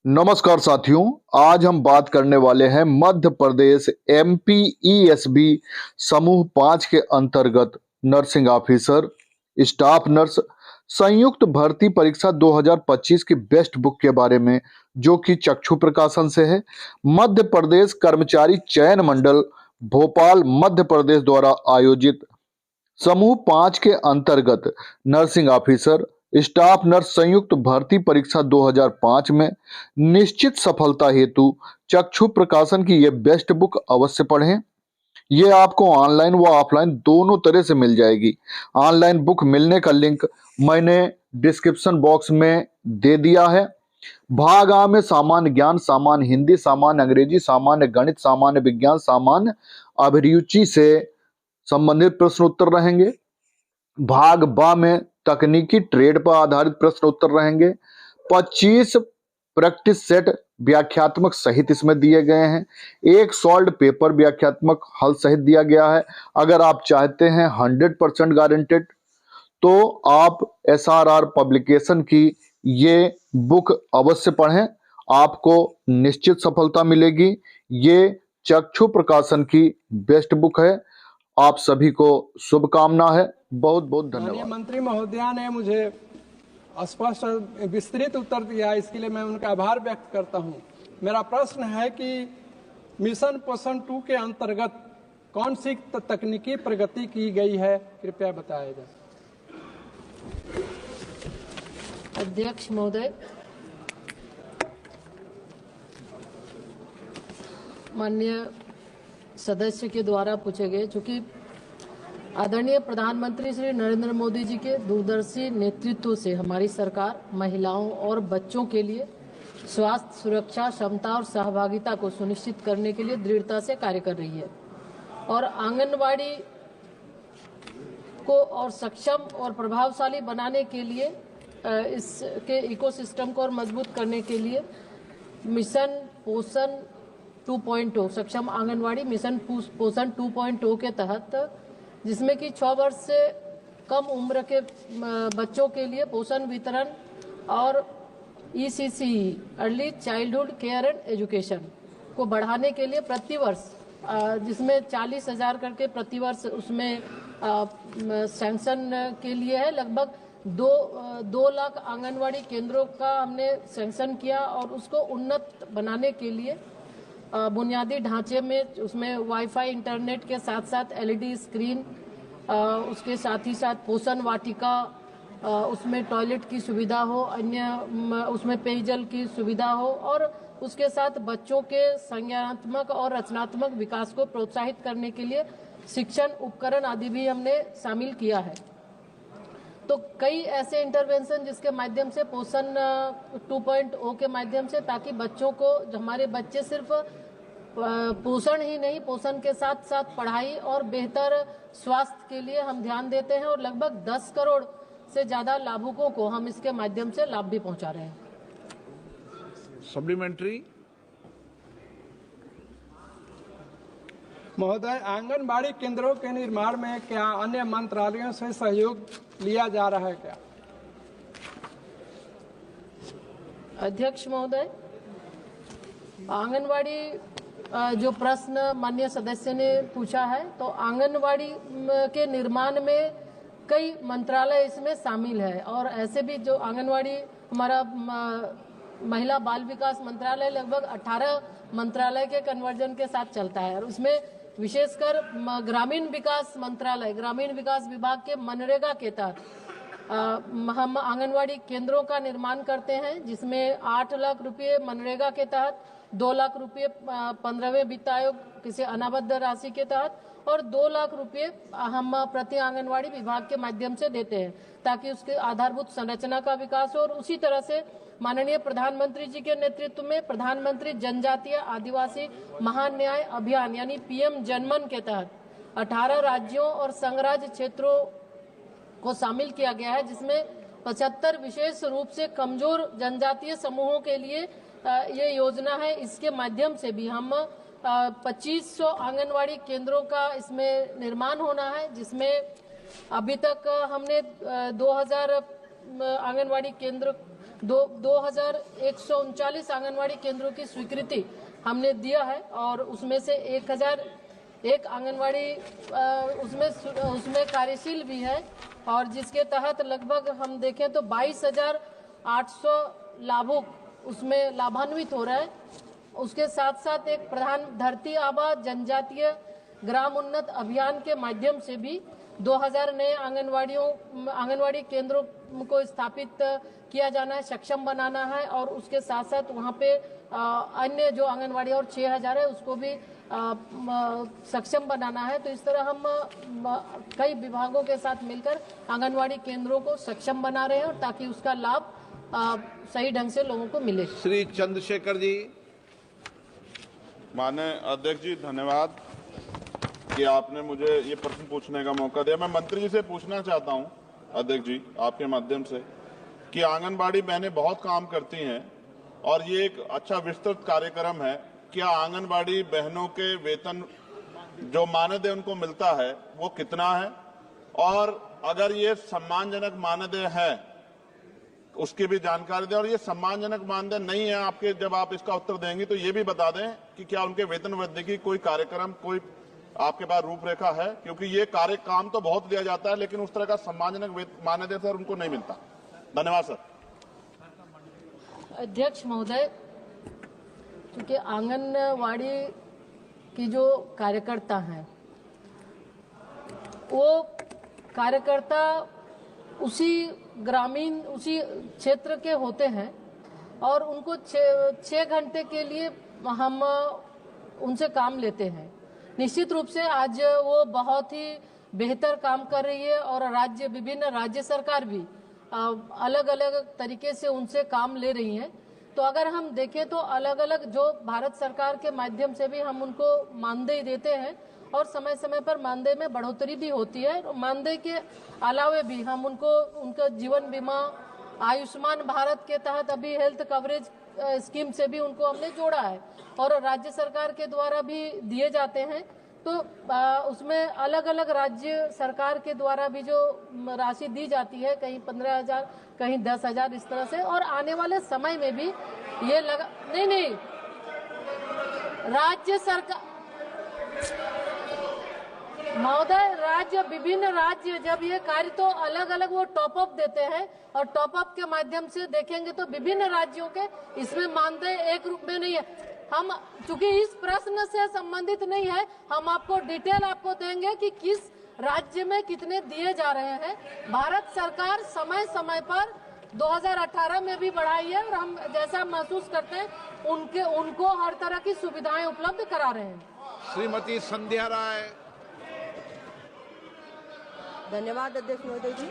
नमस्कार साथियों। आज हम बात करने वाले हैं मध्य प्रदेश MPESB समूह 5 के अंतर्गत नर्सिंग ऑफिसर, स्टाफ नर्स संयुक्त भर्ती परीक्षा 2025 की बेस्ट बुक के बारे में, जो कि चक्षु प्रकाशन से है। मध्य प्रदेश कर्मचारी चयन मंडल भोपाल मध्य प्रदेश द्वारा आयोजित समूह 5 के अंतर्गत नर्सिंग ऑफिसर, स्टाफ नर्स संयुक्त भर्ती परीक्षा 2005 में निश्चित सफलता हेतु चक्षु प्रकाशन की ये बेस्ट बुक अवश्य पढ़ें। ये आपको ऑनलाइन व ऑफलाइन दोनों तरह से मिल जाएगी। ऑनलाइन बुक मिलने का लिंक मैंने डिस्क्रिप्शन बॉक्स में दे दिया है। भाग आ में सामान्य ज्ञान, सामान्य हिंदी, सामान्य अंग्रेजी, सामान्य गणित, सामान्य विज्ञान, सामान्य अभिरुचि से संबंधित प्रश्न उत्तर रहेंगे। भाग बा में तकनीकी ट्रेड पर आधारित प्रश्न उत्तर रहेंगे। 25 प्रैक्टिस सेट व्याख्यात्मक सहित इसमें दिए गए हैं। एक सॉल्व पेपर व्याख्यात्मक हल सहित दिया गया है। अगर आप चाहते हैं 100% गारंटेड, तो आप SRR पब्लिकेशन की ये बुक अवश्य पढ़ें, आपको निश्चित सफलता मिलेगी। ये चक्षु प्रकाशन की बेस्ट बुक है। आप सभी को शुभकामना है। बहुत बहुत माननीय धन्यवाद। मंत्री महोदया ने मुझे स्पष्ट और विस्तृत उत्तर दिया, इसके लिए मैं उनका आभार व्यक्त करता हूं। मेरा प्रश्न है कि मिशन पोषण 2 के अंतर्गत कौन सी तकनीकी प्रगति की गई है, कृपया बताया जाए। अध्यक्ष महोदय, माननीय सदस्य के द्वारा पूछे गए, चूंकि आदरणीय प्रधानमंत्री श्री नरेंद्र मोदी जी के दूरदर्शी नेतृत्व से हमारी सरकार महिलाओं और बच्चों के लिए स्वास्थ्य, सुरक्षा, क्षमता और सहभागिता को सुनिश्चित करने के लिए दृढ़ता से कार्य कर रही है और आंगनवाड़ी को और सक्षम और प्रभावशाली बनाने के लिए इसके इकोसिस्टम को और मजबूत करने के लिए मिशन पोषण 2.0 सक्षम आंगनवाड़ी मिशन पोषण 2.0 के तहत, जिसमें कि 6 वर्ष से कम उम्र के बच्चों के लिए पोषण वितरण और ECC early childhood care and education को बढ़ाने के लिए प्रतिवर्ष, जिसमें 40,000 करके प्रतिवर्ष उसमें सैंक्शन के लिए है। लगभग 2 लाख आंगनवाड़ी केंद्रों का हमने सैंक्शन किया और उसको उन्नत बनाने के लिए बुनियादी ढांचे में उसमें वाईफाई इंटरनेट के साथ साथ LED स्क्रीन, उसके साथ ही साथ पोषण वाटिका, उसमें टॉयलेट की सुविधा हो, अन्य उसमें पेयजल की सुविधा हो और उसके साथ बच्चों के संज्ञानात्मक और रचनात्मक विकास को प्रोत्साहित करने के लिए शिक्षण उपकरण आदि भी हमने शामिल किया है। तो कई ऐसे इंटरवेंशन जिसके माध्यम से पोषण 2.0 के माध्यम से, ताकि बच्चों को, हमारे बच्चे सिर्फ पोषण ही नहीं, पोषण के साथ साथ पढ़ाई और बेहतर स्वास्थ्य के लिए हम ध्यान देते हैं और लगभग 10 करोड़ से ज्यादा लाभुकों को हम इसके माध्यम से लाभ भी पहुंचा रहे हैं। सप्लीमेंट्री। महोदय, आंगनबाड़ी केंद्रों के निर्माण में क्या अन्य मंत्रालयों से सहयोग लिया जा रहा है क्या? अध्यक्ष महोदय, आंगनवाड़ी जो प्रश्न माननीय सदस्य ने पूछा है, तो आंगनवाड़ी के निर्माण में कई मंत्रालय इसमें शामिल है और ऐसे भी जो आंगनवाड़ी, हमारा महिला बाल विकास मंत्रालय लगभग 18 मंत्रालय के कन्वर्जन के साथ चलता है और उसमें विशेषकर ग्रामीण विकास मंत्रालय, ग्रामीण विकास विभाग के मनरेगा के तहत हम आंगनवाड़ी केंद्रों का निर्माण करते हैं, जिसमें 8 लाख रुपये मनरेगा के तहत, 2 लाख रुपये 15वें वित्त आयोग किसी अनाबद्ध राशि के तहत और 2 लाख रुपये हम प्रति आंगनवाड़ी विभाग के माध्यम से देते हैं, ताकि उसके आधारभूत संरचना का विकास हो। और उसी तरह से माननीय प्रधानमंत्री जी के नेतृत्व में प्रधानमंत्री जनजातीय आदिवासी महान्याय अभियान यानी PM जनमन के तहत 18 राज्यों और संघराज्य क्षेत्रों को शामिल किया गया है, जिसमें 75 विशेष रूप से कमजोर जनजातीय समूहों के लिए ये योजना है। इसके माध्यम से भी हम 2500 आंगनवाड़ी केंद्रों का इसमें निर्माण होना है, जिसमें अभी तक हमने 2000 आंगनवाड़ी केंद्र 2139 आंगनवाड़ी केंद्रों की स्वीकृति हमने दिया है और उसमें से 1001 आंगनवाड़ी उसमें कार्यशील भी है और जिसके तहत लगभग हम देखें तो 22,800 लाभुक उसमें लाभान्वित हो रहा है। उसके साथ साथ एक प्रधान धरती आबा जनजातीय ग्राम उन्नत अभियान के माध्यम से भी 2000 नए आंगनवाड़ी केंद्रों को स्थापित किया जाना है, सक्षम बनाना है और उसके साथ साथ वहाँ पे अन्य जो आंगनवाड़ी और 6000 है उसको भी सक्षम बनाना है। तो इस तरह हम कई विभागों के साथ मिलकर आंगनवाड़ी केंद्रों को सक्षम बना रहे हैं और ताकि उसका लाभ सही ढंग से लोगों को मिले। श्री चंद्रशेखर जी। माननीय अध्यक्ष जी, धन्यवाद कि आपने मुझे ये प्रश्न पूछने का मौका दिया। मैं मंत्री जी से पूछना चाहता हूं अध्यक्ष जी आपके माध्यम से कि आंगनबाड़ी बहनें बहुत काम करती हैं और ये एक अच्छा विस्तृत कार्यक्रम है। क्या आंगनबाड़ी बहनों के वेतन जो मानदेय उनको मिलता है वो कितना है, और अगर ये सम्मानजनक मानदेय है उसकी भी जानकारी दें, और ये सम्मानजनक मानदेय नहीं है आपके, जब आप इसका उत्तर देंगे तो ये भी बता दें कि क्या उनके वेतन वृद्धि की कोई कार्यक्रम, कोई आपके पास रूपरेखा है, क्योंकि ये काम तो बहुत दिया जाता है लेकिन उस तरह का सम्मानजनक मानदेय सर उनको नहीं मिलता। धन्यवाद सर। अध्यक्ष महोदय, क्योंकि आंगनवाड़ी की जो कार्यकर्ता हैं वो कार्यकर्ता उसी क्षेत्र के होते हैं और उनको 6 घंटे के लिए हम उनसे काम लेते हैं। निश्चित रूप से आज वो बहुत ही बेहतर काम कर रही है और विभिन्न राज्य सरकार भी अलग अलग तरीके से उनसे काम ले रही हैं। तो अगर हम देखें तो अलग अलग जो भारत सरकार के माध्यम से भी हम उनको मानदेय देते हैं और समय समय पर मानदेय में बढ़ोतरी भी होती है। मानदेय के अलावे भी हम उनका जीवन बीमा, आयुष्मान भारत के तहत अभी हेल्थ कवरेज स्कीम से भी उनको हमने जोड़ा है और राज्य सरकार के द्वारा भी दिए जाते हैं। तो उसमें अलग अलग राज्य सरकार के द्वारा भी जो राशि दी जाती है, कहीं 15,000 कहीं 10,000 इस तरह से, और आने वाले समय में भी ये लगा नहीं राज्य सरकार महोदय, विभिन्न राज्य जब ये कार्य तो अलग अलग वो टॉप अप देते हैं और टॉप अप के माध्यम से देखेंगे तो विभिन्न राज्यों के इसमें मानदेय एक रूप में नहीं है। हम चूंकि इस प्रश्न से संबंधित नहीं है, हम आपको डिटेल देंगे कि किस राज्य में कितने दिए जा रहे हैं। भारत सरकार समय समय पर 2018 में भी बढ़ाई है और हम जैसा महसूस करते हैं उनको हर तरह की सुविधाएं उपलब्ध करा रहे हैं। श्रीमती संध्या राय। धन्यवाद अध्यक्ष महोदय जी।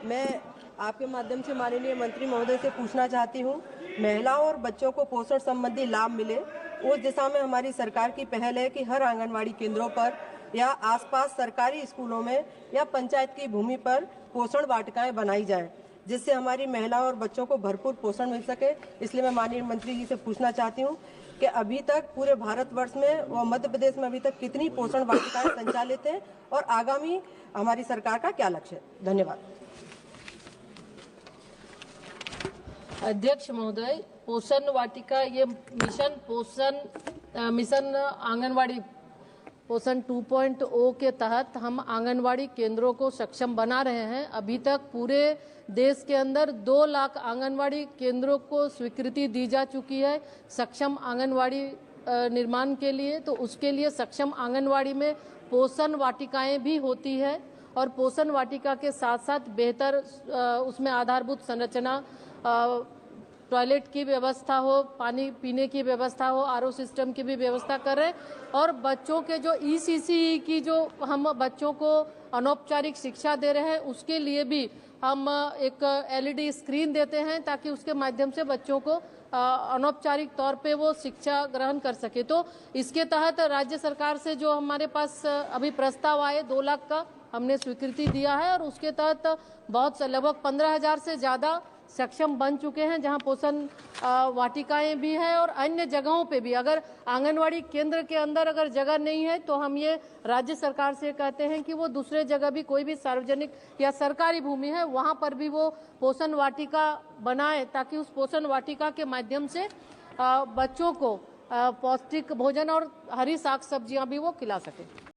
मैं आपके माध्यम से माननीय मंत्री महोदय से पूछना चाहती हूँ, महिलाओं और बच्चों को पोषण संबंधी लाभ मिले उस दिशा में हमारी सरकार की पहल है कि हर आंगनवाड़ी केंद्रों पर या आसपास सरकारी स्कूलों में या पंचायत की भूमि पर पोषण वाटिकाएं बनाई जाएं, जिससे हमारी महिलाओं और बच्चों को भरपूर पोषण मिल सके। इसलिए मैं माननीय मंत्री जी से पूछना चाहती हूँ कि अभी तक पूरे भारतवर्ष में व मध्य प्रदेश में अभी तक कितनी पोषण वाटिकाएं संचालित हैं और आगामी हमारी सरकार का क्या लक्ष्य है। धन्यवाद। अध्यक्ष महोदय, पोषण वाटिका ये मिशन आंगनवाड़ी पोषण 2.0 के तहत हम आंगनवाड़ी केंद्रों को सक्षम बना रहे हैं। अभी तक पूरे देश के अंदर 2 लाख आंगनवाड़ी केंद्रों को स्वीकृति दी जा चुकी है सक्षम आंगनवाड़ी निर्माण के लिए। तो उसके लिए सक्षम आंगनवाड़ी में पोषण वाटिकाएं भी होती है और पोषण वाटिका के साथ साथ बेहतर उसमें आधारभूत संरचना, टॉयलेट की व्यवस्था हो, पानी पीने की व्यवस्था हो, आरओ सिस्टम की भी व्यवस्था कर रहे हैं और बच्चों के जो ईसीसी की जो हम बच्चों को अनौपचारिक शिक्षा दे रहे हैं उसके लिए भी हम एक एलईडी स्क्रीन देते हैं ताकि उसके माध्यम से बच्चों को अनौपचारिक तौर पे वो शिक्षा ग्रहण कर सके। तो इसके तहत राज्य सरकार से जो हमारे पास अभी प्रस्ताव आए 2 लाख का हमने स्वीकृति दिया है और उसके तहत बहुत लगभग 15,000 से ज़्यादा सक्षम बन चुके हैं जहां पोषण वाटिकाएं भी हैं और अन्य जगहों पे भी। अगर आंगनवाड़ी केंद्र के अंदर अगर जगह नहीं है तो हम ये राज्य सरकार से कहते हैं कि वो दूसरे जगह भी कोई भी सार्वजनिक या सरकारी भूमि है वहाँ पर भी वो पोषण वाटिका बनाए, ताकि उस पोषण वाटिका के माध्यम से बच्चों को पौष्टिक भोजन और हरी साग सब्जियां भी वो खिला सके।